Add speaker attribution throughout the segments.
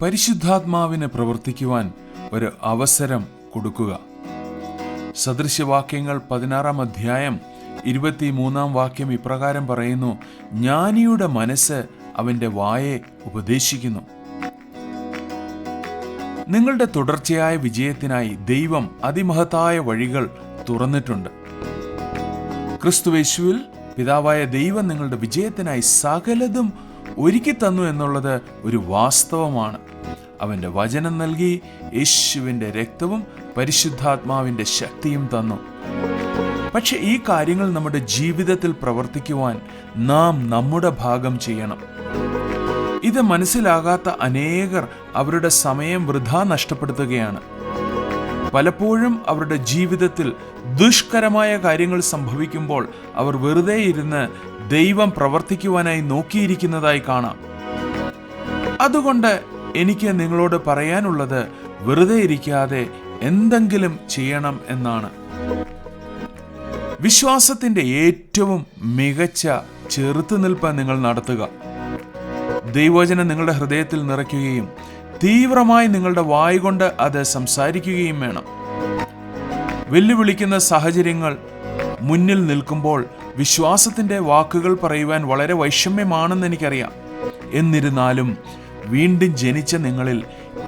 Speaker 1: പരിശുദ്ധാത്മാവിന് പ്രവർത്തിക്കുവാൻ ഒരു അവസരം കൊടുക്കുക. സദൃശ്യവാക്യങ്ങൾ 16 അധ്യായം 23 വാക്യം ഇപ്രകാരം പറയുന്നു: ജ്ഞാനിയുടെ മനസ്സ് അവന്റെ വായെ ഉപദേശിക്കുന്നു. നിങ്ങളുടെ തുടർച്ചയായ വിജയത്തിനായി ദൈവം അതിമഹത്തായ വഴികൾ തുറന്നിട്ടുണ്ട്. ക്രിസ്തുയേശുവിൽ പിതാവായ ദൈവം നിങ്ങളുടെ വിജയത്തിനായി സകലതും ഒരുക്കി തന്നു എന്നുള്ളത് ഒരു വാസ്തവമാണ്. അവന്റെ വചനം നൽകി, യേശുവിന്റെ രക്തവും പരിശുദ്ധാത്മാവിന്റെ ശക്തിയും തന്നു. പക്ഷെ ഈ കാര്യങ്ങൾ നമ്മുടെ ജീവിതത്തിൽ പ്രവർത്തിക്കുവാൻ നാം നമ്മുടെ ഭാഗം ചെയ്യണം. ഇത് മനസ്സിലാകാത്ത അനേകർ അവരുടെ സമയം വൃഥാ നഷ്ടപ്പെടുത്തുകയാണ്. പലപ്പോഴും അവരുടെ ജീവിതത്തിൽ ദുഷ്കരമായ കാര്യങ്ങൾ സംഭവിക്കുമ്പോൾ അവർ വെറുതെ ഇരുന്ന് ദൈവം പ്രവർത്തിക്കുവാനായി നോക്കിയിരിക്കുന്നതായി കാണാം. അതുകൊണ്ട് എനിക്ക് നിങ്ങളോട് പറയാനുള്ളത്, വെറുതെ ഇരിക്കാതെ എന്തെങ്കിലും ചെയ്യണം എന്നാണ്. വിശ്വാസത്തിന്റെ ഏറ്റവും മികച്ച ചെറുത്തുനിൽപ്പ് നിങ്ങൾ നടത്തുക. ദൈവവചനം നിങ്ങളുടെ ഹൃദയത്തിൽ നിറയ്ക്കുകയും തീവ്രമായി നിങ്ങളുടെ വായ് കൊണ്ട് അത് സംസാരിക്കുകയും വേണം. വെല്ലുവിളിക്കുന്ന സാഹചര്യങ്ങൾ മുന്നിൽ നിൽക്കുമ്പോൾ വിശ്വാസത്തിന്റെ വാക്കുകൾ പറയുവാൻ വളരെ വൈഷമ്യമാണെന്ന് എനിക്കറിയാം. എന്നിരുന്നാലും വീണ്ടും ജനിച്ച നിങ്ങളിൽ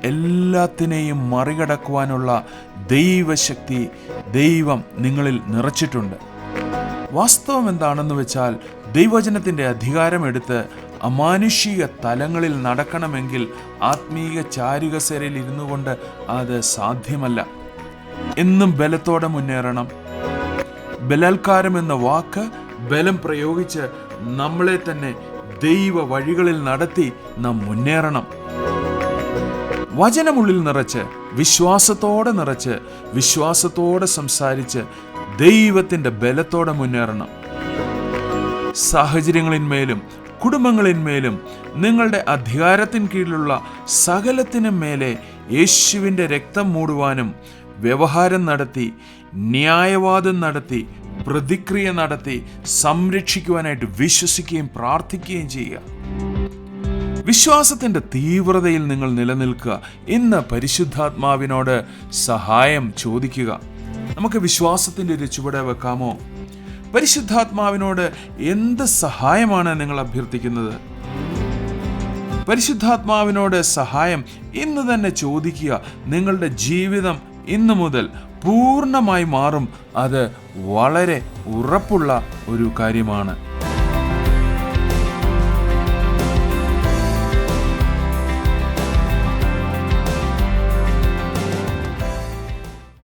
Speaker 1: എല്ലാത്തിനെയും മറികടക്കുവാനുള്ള ദൈവശക്തി ദൈവം നിങ്ങളിൽ നിറച്ചിട്ടുണ്ട്. വാസ്തവം എന്താണെന്ന് വെച്ചാൽ, ദൈവവചനത്തിന്റെ അധികാരമെടുത്ത് അമാനുഷിക തലങ്ങളിൽ നടക്കണമെങ്കിൽ ആത്മീയ ചാരുകസേരയിൽ ഇരുന്നു കൊണ്ട് അത് സാധ്യമല്ല. എന്നും ബലത്തോടെ മുന്നേറണം. ബലാത്കാരം എന്ന വാക്ക് ബലം പ്രയോഗിച്ച് നമ്മളെ തന്നെ ദൈവ വഴികളിൽ നടത്തി നാം മുന്നേറണം. വചനമുള്ളിൽ നിറച്ച്, വിശ്വാസത്തോടെ സംസാരിച്ച് ദൈവത്തിന്റെ ബലത്തോടെ മുന്നേറണം. സാഹചര്യങ്ങളിന്മേലും കുടുംബങ്ങളിന്മേലും നിങ്ങളുടെ അധികാരത്തിന് കീഴിലുള്ള സകലത്തിനും മേലെ യേശുവിന്റെ രക്തം മൂടുവാനും വ്യവഹാരം നടത്തി, ന്യായവാദം നടത്തി, പ്രതിക്രിയ നടത്തി സംരക്ഷിക്കുവാനായിട്ട് വിശ്വസിക്കുകയും പ്രാർത്ഥിക്കുകയും ചെയ്യുക. വിശ്വാസത്തിന്റെ തീവ്രതയിൽ നിങ്ങൾ നിലനിൽക്കുക. ഇന്ന് പരിശുദ്ധാത്മാവിനോട് സഹായം ചോദിക്കുക. നമുക്ക് വിശ്വാസത്തിന്റെ ഒരു ചുവട് വെക്കാമോ? പരിശുദ്ധാത്മാവിനോട് എന്ത് സഹായമാണ് നിങ്ങൾ അഭ്യർത്ഥിക്കുന്നത്? പരിശുദ്ധാത്മാവിനോട് സഹായം ഇന്ന് തന്നെ ചോദിക്കുക. നിങ്ങളുടെ ജീവിതം ഇന്നു മുതൽ പൂർണ്ണമായി മാറും. അത് വളരെ ഉറപ്പുള്ള ഒരു കാര്യമാണ്.